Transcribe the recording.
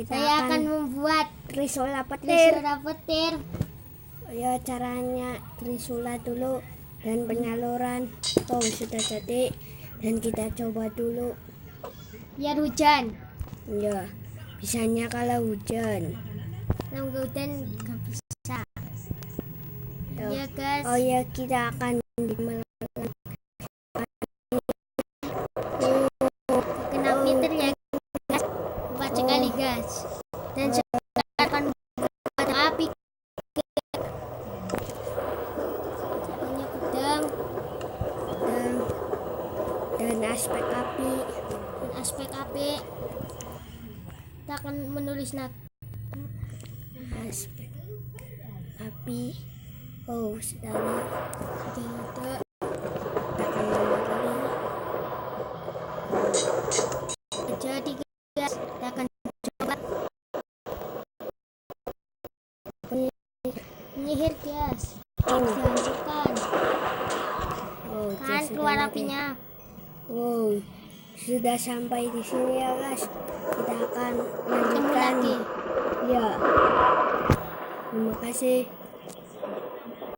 Saya akan membuat Trisula petir. petir. Ya, caranya Trisula dulu dan penyaluran. Oh, sudah jadi. Dan kita coba dulu. Biar hujan. Ya, bisanya kalau hujan. Kalau hujan nggak bisa. Ya. Ya guys. Oh ya, kita akan melakukan Kena petir ya guys. Cepat sekali guys. Dan saya akan buat api. Caranya pedang dan aspek api. dan aspek api. Kita akan menulis Aspek api. Oh, sudah ada. ada. Kita akan memulai. Jadi guys, kita akan coba menyihir guys. Dihancurkan. Oh, Kan sudah keluar lagi. apinya. Wow, sudah sampai di sini ya guys. Kita akan Ketemu lanjutkan. lagi. Ya. Terima kasih.